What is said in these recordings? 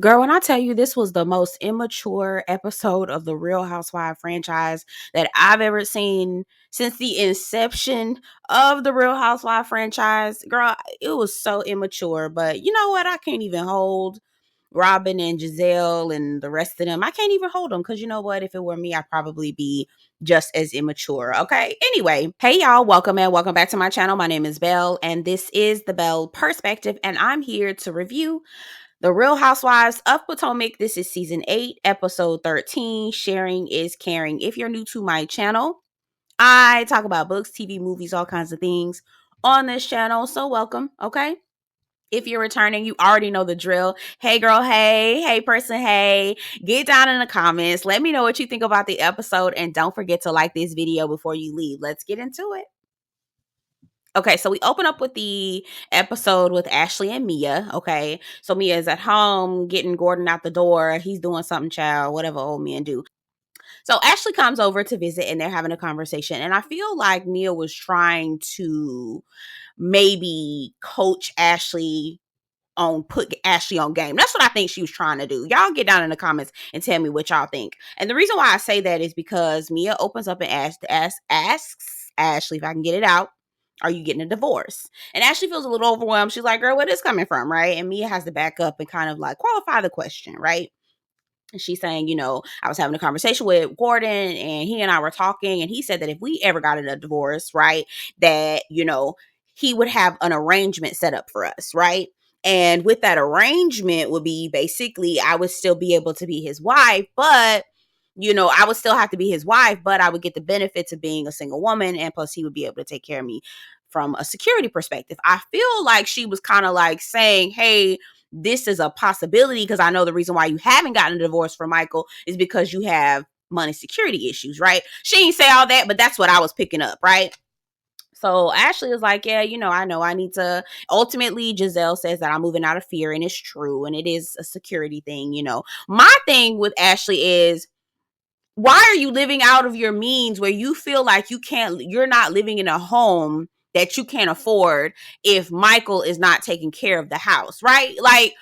Girl, when I tell you this was the most immature episode of the Real Housewives franchise that I've ever seen since the inception of the Real Housewives franchise, girl, it was so immature. But you know what? I can't even hold Robin and Gizelle and the rest of them. I can't even hold them because you know what? If it were me, I'd probably be just as immature. Okay. Anyway, hey y'all, welcome and welcome back to my channel. My name is Belle, and this is the Belle Perspective, and I'm here to review the Real Housewives of Potomac. This is season 8, episode 13. Sharing is caring. If you're new to my channel, I talk about books, TV, movies, all kinds of things on this channel. So welcome, okay? If you're returning, you already know the drill. Hey girl, hey person, hey. Get down in the comments. Let me know what you think about the episode, and don't forget to like this video before you leave. Let's get into it. Okay, so we open up with the episode with Ashley and Mia. Okay, so Mia is at home getting Gordon out the door. He's doing something, child, whatever old men do. So Ashley comes over to visit and they're having a conversation. And I feel like Mia was trying to maybe coach Ashley on put Ashley on game. That's what I think she was trying to do. Y'all get down in the comments and tell me what y'all think. And the reason why I say that is because Mia opens up and asks Ashley, if I can get it out, are you getting a divorce? And Ashley feels a little overwhelmed. She's like, girl, where this coming from, right? And Mia has to back up and kind of like qualify the question, right? And she's saying, I was having a conversation with Gordon and he and I were talking, and he said that if we ever got in a divorce, right, that, he would have an arrangement set up for us, right? And with that arrangement would be basically I would still be able to be his wife, but I would still have to be his wife, but I would get the benefits of being a single woman. And plus he would be able to take care of me from a security perspective. I feel like she was kind of like saying, hey, this is a possibility because I know the reason why you haven't gotten a divorce from Michael is because you have money security issues, right? She didn't say all that, but that's what I was picking up, right? So Ashley is like, yeah, I know I need to. Ultimately, Gizelle says that I'm moving out of fear, and it's true, and it is a security thing, My thing with Ashley is, why are you living out of your means where you feel like you're not living in a home that you can't afford if Michael is not taking care of the house, right? Like,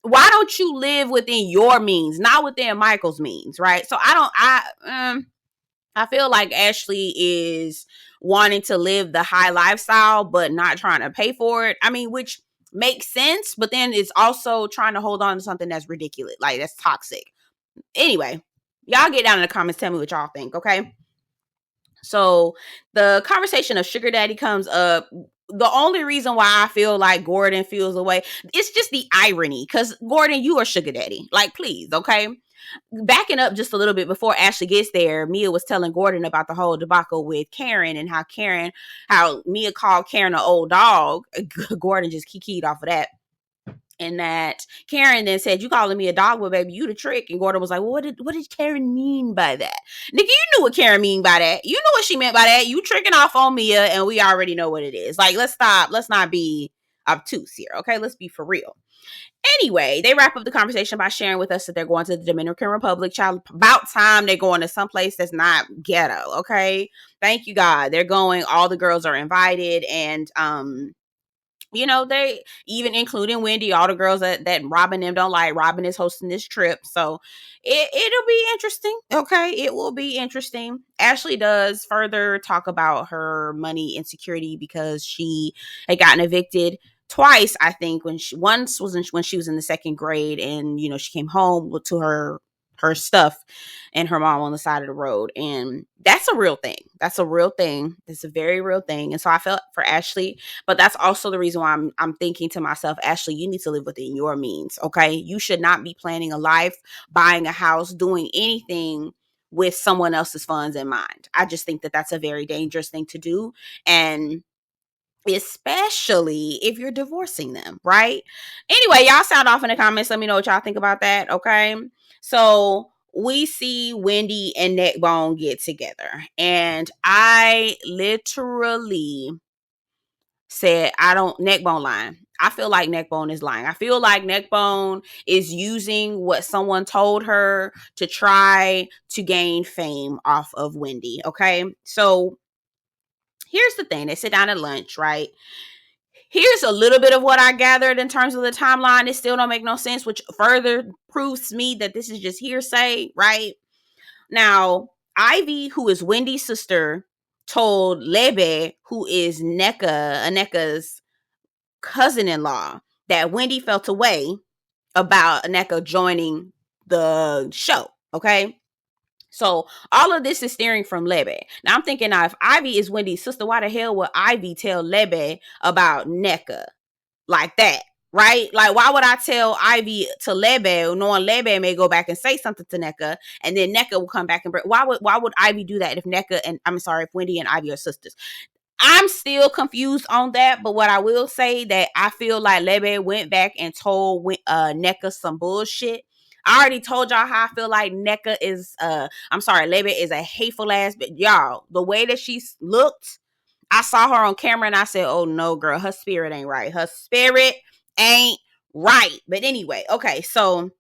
why don't you live within your means, not within Michael's means, right? So I feel like Ashley is wanting to live the high lifestyle, but not trying to pay for it. I mean, which makes sense, but then it's also trying to hold on to something that's ridiculous, like that's toxic. Anyway, y'all get down in the comments, tell me what y'all think, okay? So the conversation of sugar daddy comes up. The only reason why I feel like Gordon feels away, it's just the irony, because Gordon, you are sugar daddy. Like, please, okay? Backing up just a little bit before Ashley gets there, Mia was telling Gordon about the whole debacle with Karen and how Mia called Karen an old dog. Gordon just keyed off of that. And that Karen then said, you calling me a dog, well, baby, you the trick. And Gordon was like, well, what did Karen mean by that? Nigga, you knew what Karen mean by that. You know what she meant by that. You tricking off on Mia, and we already know what it is. Like, let's stop. Let's not be obtuse here, okay? Let's be for real. Anyway, they wrap up the conversation by sharing with us that they're going to the Dominican Republic. Child, about time they're going to someplace that's not ghetto, okay? Thank you, God. They're going. All the girls are invited, and they even including Wendy, all the girls that Robin them don't like. Robin is hosting this trip, so it'll be interesting. Okay, it will be interesting. Ashley does further talk about her money insecurity because she had gotten evicted twice, I think. When she was in the second grade, and she came home to her stuff and her mom on the side of the road, and that's a real thing. It's a very real thing. And so I felt for Ashley, but that's also the reason why I'm thinking to myself, Ashley, you need to live within your means, okay? You should not be planning a life, buying a house, doing anything with someone else's funds in mind. I just think that that's a very dangerous thing to do, and especially if you're divorcing them, right? Anyway, y'all sound off in the comments. Let me know what y'all think about that, okay? So we see Wendy and Neckbone get together, and I literally said, Neckbone lying. I feel like Neckbone is lying. I feel like Neckbone is using what someone told her to try to gain fame off of Wendy, okay? So here's the thing. They sit down at lunch, right? Here's a little bit of what I gathered in terms of the timeline. It still don't make no sense, which further proves to me that this is just hearsay, right? Now, Ivy, who is Wendy's sister, told Lebe, who is Nneka's cousin-in-law, that Wendy felt a way about Nneka joining the show, okay? So all of this is steering from Lebe. Now I'm thinking, now if Ivy is Wendy's sister, why the hell would Ivy tell Lebe about Nneka like that? Right? Like, why would I tell Ivy to Lebe, knowing Lebe may go back and say something to Nneka, and then Nneka will come back and bring, why would Ivy do that if if Wendy and Ivy are sisters? I'm still confused on that, but what I will say that I feel like Lebe went back and told Nneka some bullshit. I already told y'all how I feel like Nneka is Lebe is a hateful ass, but y'all, the way that she looked, I saw her on camera and I said, oh no, girl, her spirit ain't right. Her spirit ain't right. But anyway, okay, so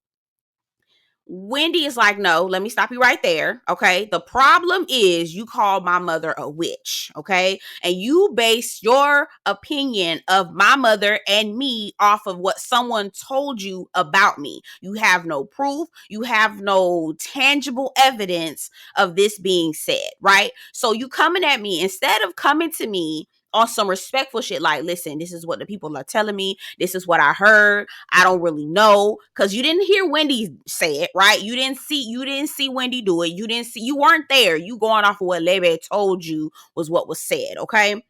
Wendy is like, no, let me stop you right there. Okay. The problem is you called my mother a witch. Okay. And you base your opinion of my mother and me off of what someone told you about me. You have no proof. You have no tangible evidence of this being said. Right. So you coming at me, instead of coming to me on some respectful shit, like, listen, this is what the people are telling me. This is what I heard. I don't really know, because you didn't hear Wendy say it, right? You didn't see Wendy do it. You weren't there. You going off of what Lebe told you was what was said, okay?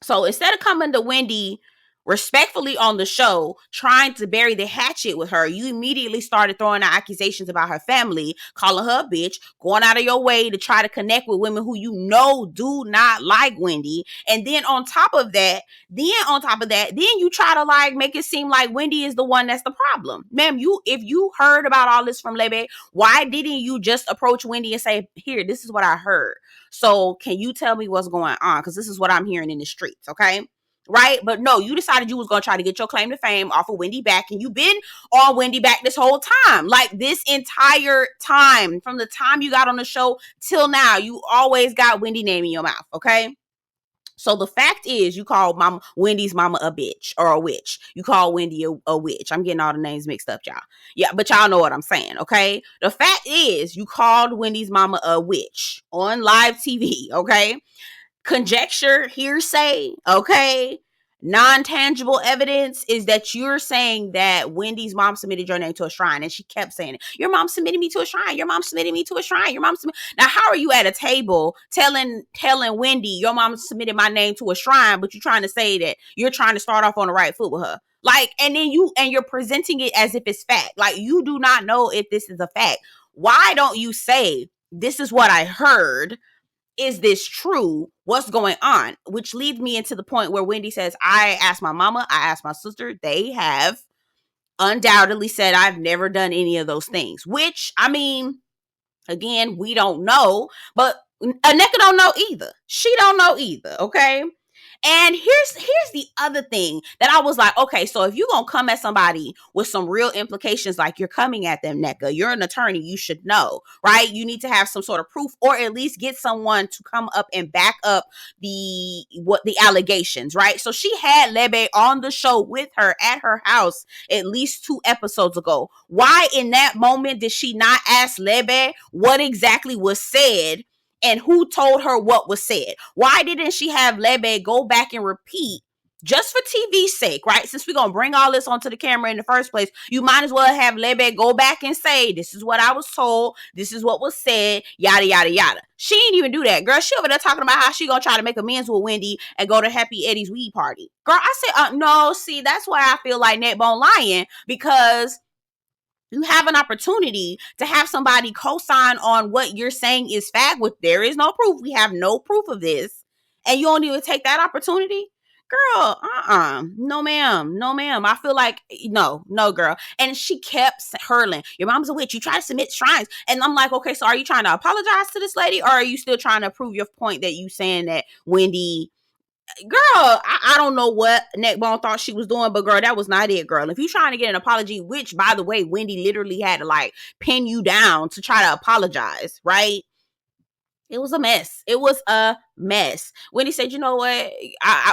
So instead of coming to Wendy respectfully on the show, trying to bury the hatchet with her, you immediately started throwing out accusations about her family, calling her a bitch, going out of your way to try to connect with women who you know do not like Wendy. And then on top of that, then you try to like make it seem like Wendy is the one that's the problem. Ma'am, if you heard about all this from Lebe, why didn't you just approach Wendy and say, here, this is what I heard. So can you tell me what's going on? Because this is what I'm hearing in the streets, okay? Right? But no, you decided you was going to try to get your claim to fame off of Wendy back, and you've been on Wendy back this whole time. Like, this entire time, from the time you got on the show till now, you always got Wendy name in your mouth, okay? So the fact is, you called Wendy's mama a bitch or a witch. You call Wendy a witch. I'm getting all the names mixed up, y'all. Yeah, but y'all know what I'm saying, okay? The fact is, you called Wendy's mama a witch on live TV, okay? Conjecture, hearsay, okay? Non-tangible evidence is that you're saying that Wendy's mom submitted your name to a shrine, and she kept saying it. Your mom submitted me to a shrine. Your mom submitted me to a shrine. Your mom submitted. Now, how are you at a table telling Wendy your mom submitted my name to a shrine, but you're trying to say that you're trying to start off on the right foot with her? Like, and then you're presenting it as if it's fact. Like, you do not know if this is a fact. Why don't you say, this is what I heard? Is this true? What's going on? Which leads me into the point where Wendy says, I asked my mama, I asked my sister. They have undoubtedly said I've never done any of those things, which, I mean, again, we don't know, but Nneka don't know either. She don't know either, okay? And here's the other thing that I was like, okay, so if you're going to come at somebody with some real implications, like you're coming at them, Nneka, you're an attorney, you should know, right? You need to have some sort of proof, or at least get someone to come up and back up the allegations, right? So she had Lebe on the show with her at her house at least 2 episodes ago. Why in that moment did she not ask Lebe what exactly was said and who told her what was said? Why didn't she have Lebe go back and repeat, just for TV's sake, right? Since we're going to bring all this onto the camera in the first place, you might as well have Lebe go back and say, this is what I was told, this is what was said, yada, yada, yada. She didn't even do that. Girl, she over there talking about how she going to try to make amends with Wendy and go to Happy Eddie's weed party. Girl, I said, no, see, that's why I feel like Neckbone lying, because you have an opportunity to have somebody co-sign on what you're saying is fact, with there is no proof. We have no proof of this. And you don't even take that opportunity? Girl, no ma'am. I feel like, no, girl. And she kept hurling, your mom's a witch, you try to submit shrines. And I'm like, okay, so are you trying to apologize to this lady, or are you still trying to prove your point that you saying that Wendy... Girl, I don't know what Neckbone thought she was doing, but girl, that was not it, girl. If you're trying to get an apology, which, by the way, Wendy literally had to like pin you down to try to apologize, right? It was a mess. It was a mess. Wendy said, you know what?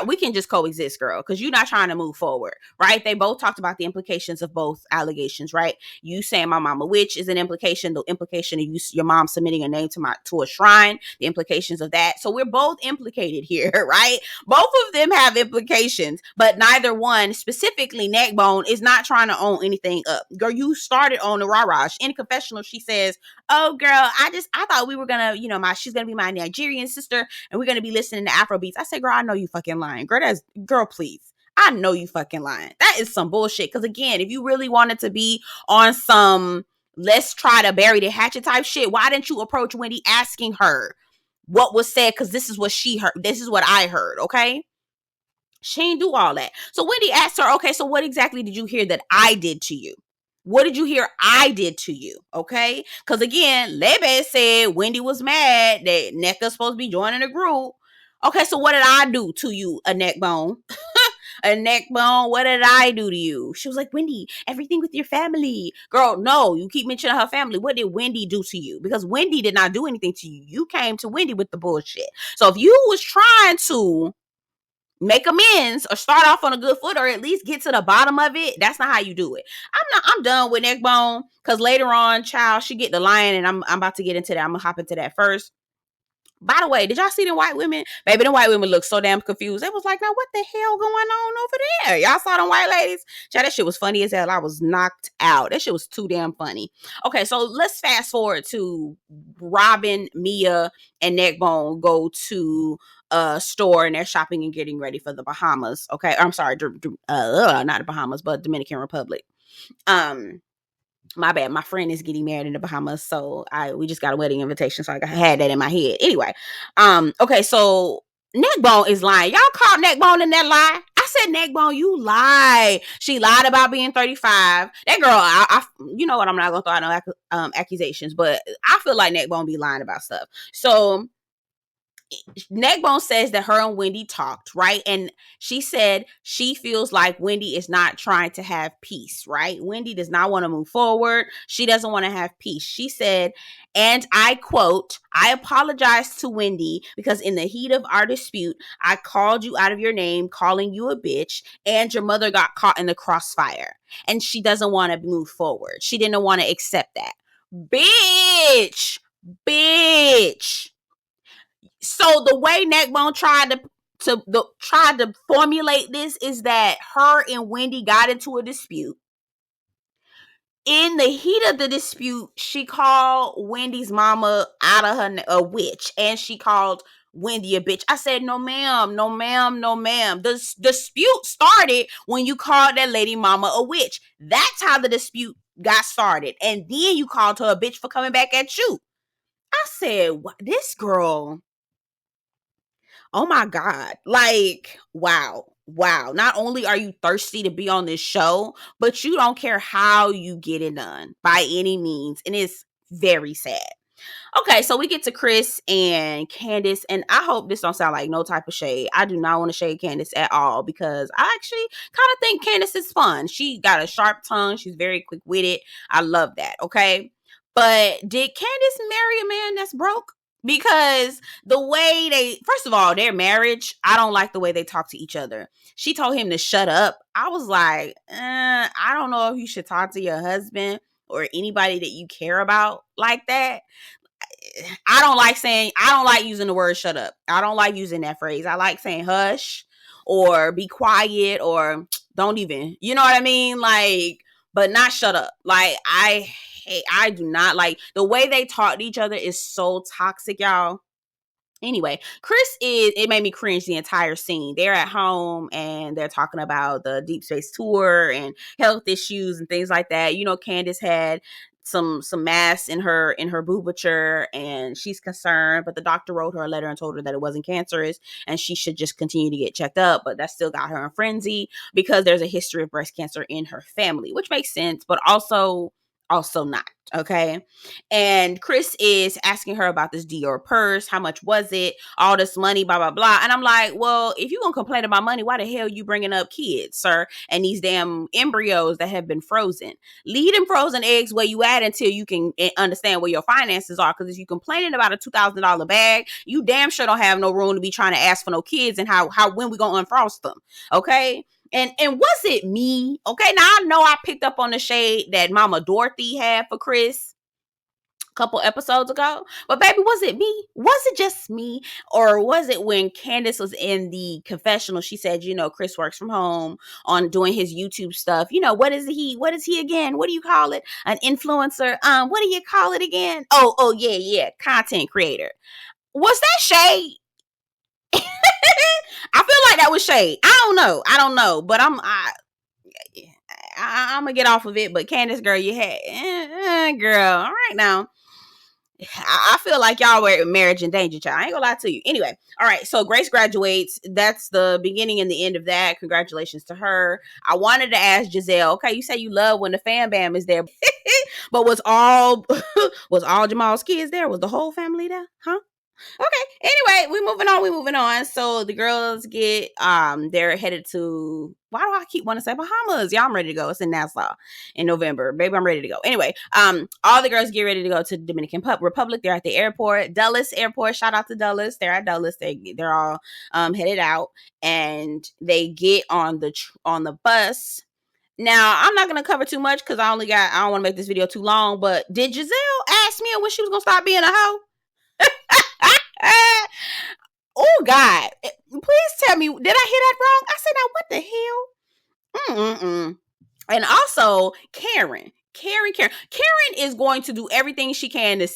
We can just coexist, girl, because you're not trying to move forward, right? They both talked about the implications of both allegations, right? You saying my mama witch is an implication. The implication of your mom submitting a name to a shrine, the implications of that. So we're both implicated here, right? Both of them have implications, but neither one, specifically Neckbone, is not trying to own anything up. Girl, you started on the rah-rah. In a confessional, she says, oh girl, I thought we were gonna, she's gonna be my Nigerian sister and we're gonna be listening to Afro beats. I said, girl, I know you fucking lying. Girl, please. I know you fucking lying. That is some bullshit. Because again, if you really wanted to be on some let's try to bury the hatchet type shit, why didn't you approach Wendy asking her what was said? Because this is what she heard. This is what I heard, okay? She ain't do all that. So Wendy asked her, okay, so what exactly did you hear that I did to you? What did you hear I did to you? Okay? Because again, Lebe said Wendy was mad that Nneka's supposed to be joining the group. Okay, so what did I do to you, a Neckbone? A Neckbone, what did I do to you? She was like, Wendy, everything with your family. Girl, no, you keep mentioning her family. What did Wendy do to you? Because Wendy did not do anything to you. You came to Wendy with the bullshit. So if you was trying to make amends or start off on a good foot or at least get to the bottom of it, that's not how you do it. I'm done with Neckbone because later on, child, she get the lion and I'm about to get into that. I'm gonna hop into that first. By the way, did y'all see them white women? Baby, them white women look so damn confused. They was like, now what the hell going on over there? Y'all saw them white ladies? Child, that shit was funny as hell. I was knocked out. That shit was too damn funny. Okay, so let's fast forward to Robin, Mia, and Neckbone go to a store and they're shopping and getting ready for the Bahamas. Okay, I'm sorry, not the Bahamas, but Dominican Republic. My bad. My friend is getting married in the Bahamas, so we just got a wedding invitation, so I had that in my head. Anyway, okay, so Neckbone is lying. Y'all caught Neckbone in that lie? I said, Neckbone, you lie. She lied about being 35. That girl, you know what? I'm not gonna throw out no accusations, but I feel like Neckbone be lying about stuff. So Neckbone says that her and Wendy talked, right? And she said she feels like Wendy is not trying to have peace, right? Wendy does not want to move forward. She doesn't want to have peace. She said, and I quote, I apologize to Wendy because in the heat of our dispute, I called you out of your name, calling you a bitch, and your mother got caught in the crossfire. And she doesn't want to move forward. She didn't want to accept that. Bitch. So the way Neckbone tried to formulate this is that her and Wendy got into a dispute. In the heat of the dispute, she called Wendy's mama out of her a witch, and she called Wendy a bitch. I said, no ma'am. The dispute started when you called that lady mama a witch. That's how the dispute got started. And then you called her a bitch for coming back at you. I said, this girl... Oh my God. Like, wow. Not only are you thirsty to be on this show, but you don't care how you get it done by any means. And it's very sad. Okay, so we get to Chris and Candice, and I hope this don't sound like no type of shade. I do not want to shade Candice at all because I actually kind of think Candice is fun. She got a sharp tongue. She's very quick-witted. I love that, okay? But did Candice marry a man that's broke? Because the way first of all, their marriage, I don't like the way they talk to each other. She told him to shut up. I was like, I don't know if you should talk to your husband or anybody that you care about like that. I don't like using the word shut up. I don't like using that phrase. I like saying hush or be quiet or don't even, you know what I mean? Like, but not shut up. Like, I do not like the way they talk to each other is so toxic, y'all. Anyway, it made me cringe the entire scene. They're at home and they're talking about the deep space tour and health issues and things like that. You know, Candice had some mass in her boobature and she's concerned, but the doctor wrote her a letter and told her that it wasn't cancerous and she should just continue to get checked up. But that still got her in frenzy because there's a history of breast cancer in her family, which makes sense. But also Also not. Okay. And Chris is asking her about this Dior purse. How much was it? All this money, blah, blah, blah. And I'm like, well, if you're going to complain about money, why the hell you bringing up kids, sir? And these damn embryos that have been frozen. Leave them frozen eggs where you at until you can understand where your finances are. Because if you're complaining about a $2,000 bag, you damn sure don't have no room to be trying to ask for no kids and when we going to unfrost them. Okay. And was it me? Okay, now I know I picked up on the shade that Mama Dorothy had for Chris a couple episodes ago. But baby, was it me? Was it just me? Or was it when Candice was in the confessional, she said, Chris works from home on doing his YouTube stuff. What is he again? What do you call it? An influencer? What do you call it again? Oh, yeah. Content creator. Was that shade? I feel like that was shade. I don't know, but I'm gonna get off of it. But Candice, girl, you had girl. All right now. I feel like y'all were marriage in danger, child. I ain't gonna lie to you. Anyway, all right. So Grace graduates. That's the beginning and the end of that. Congratulations to her. I wanted to ask Jazelle. Okay, you say you love when the fan bam is there, but was all Jamal's kids there? Was the whole family there? Huh? Okay. Anyway, we moving on. So the girls they're headed to, why do I keep wanting to say Bahamas? Y'all, I'm ready to go. It's in Nassau in November. Baby, I'm ready to go. Anyway, all the girls get ready to go to the Dominican Republic. They're at the airport, Dulles Airport. Shout out to Dulles. They're at Dulles. They're all headed out, and they get on the bus. Now, I'm not going to cover too much because I don't want to make this video too long, but did Gizelle ask me when she was going to stop being a hoe? Oh God, please tell me, did I hear that wrong? I said, now what the hell? And also Karen is going to do everything she can to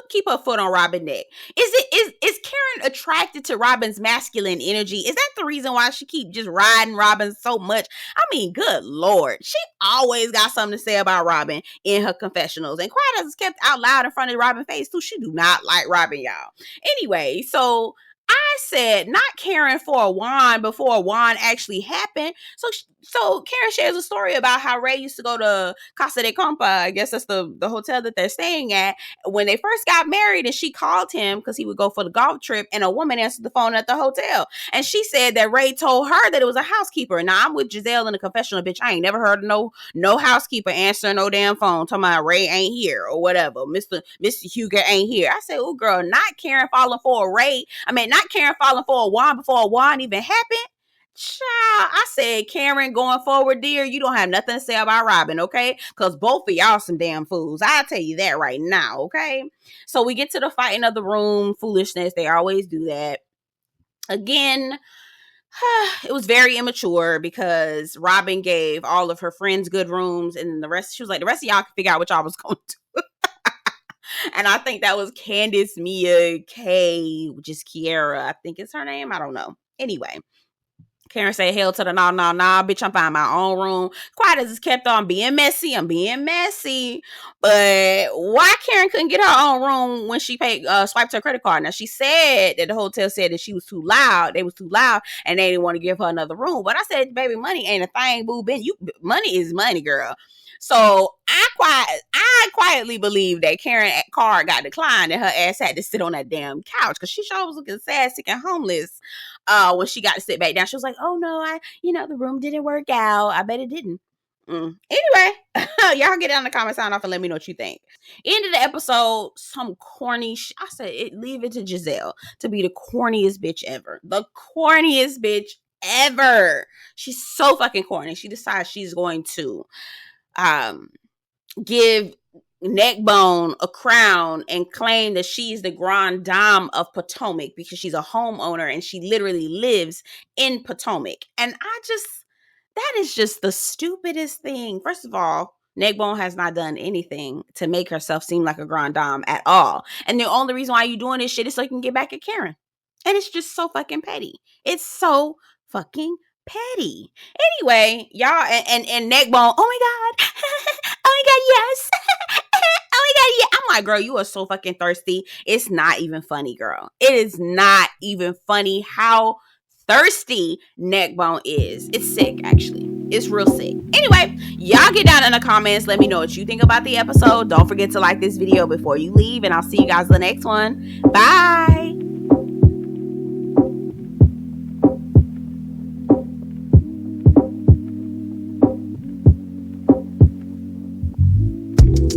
keep her foot on Robin's neck. Is Karen attracted to Robin's masculine energy? Is that the reason why she keep just riding Robin so much? I mean, good Lord, she always got something to say about Robin in her confessionals, and quiet as it's kept out loud in front of Robin's face too. She do not like Robin, y'all. Anyway, so I said not Karen for a wand before a wand actually happened. So Karen shares a story about how Ray used to go to Casa de Compa. I guess that's the hotel that they're staying at when they first got married, and she called him because he would go for the golf trip, and a woman answered the phone at the hotel, and she said that Ray told her that it was a housekeeper. Now I'm with Jazelle in the confessional, bitch. I ain't never heard of no housekeeper answering no damn phone talking about Ray ain't here or whatever. Mr. Huger ain't here. I said, oh girl, not Karen falling for a Ray. I mean, not Karen falling for a wand before a wand even happened. Child, I said, Karen, going forward, dear, you don't have nothing to say about Robin, okay? Because both of y'all some damn fools. I'll tell you that right now, okay? So we get to the fighting of the room foolishness. They always do that. Again, it was very immature because Robin gave all of her friends good rooms, and the rest, she was like, the rest of y'all can figure out what y'all was going to do. And I think that was Candice, Mia, Kay, which is Kiara, I think it's her name. I don't know. Anyway, Karen said, hell to the nah, bitch, I'm finding my own room. Quiet as it's kept on being messy. I'm being messy. But why Karen couldn't get her own room when she swiped her credit card? Now, she said that the hotel said that she was too loud. They was too loud, and they didn't want to give her another room. But I said, baby, money ain't a thing, boo. Money is money, girl. So I quietly believe that Karen's card got declined and her ass had to sit on that damn couch because she sure was looking sad, sick, and homeless. When she got to sit back down, she was like, oh no, the room didn't work out. I bet it didn't. Anyway, y'all get down in the comment sign off and let me know what you think. End of the episode, some corny I said leave it to Jazelle to be the corniest bitch ever. The corniest bitch ever. She's so fucking corny. She decides she's going to give Neckbone a crown and claim that she's the grande dame of Potomac because she's a homeowner and she literally lives in Potomac. And that is just the stupidest thing. First of all, Neckbone has not done anything to make herself seem like a grande dame at all. And the only reason why you're doing this shit is so you can get back at Karen. And it's just so fucking petty. It's so fucking petty. Anyway, y'all, and Neckbone, oh my God. Oh my God, yes. Oh my God, yeah. I'm like, girl, you are so fucking thirsty. It's not even funny, girl. It is not even funny how thirsty Neckbone is. It's sick, actually. It's real sick. Anyway, y'all get down in the comments. Let me know what you think about the episode. Don't forget to like this video before you leave, and I'll see you guys in the next one. Bye.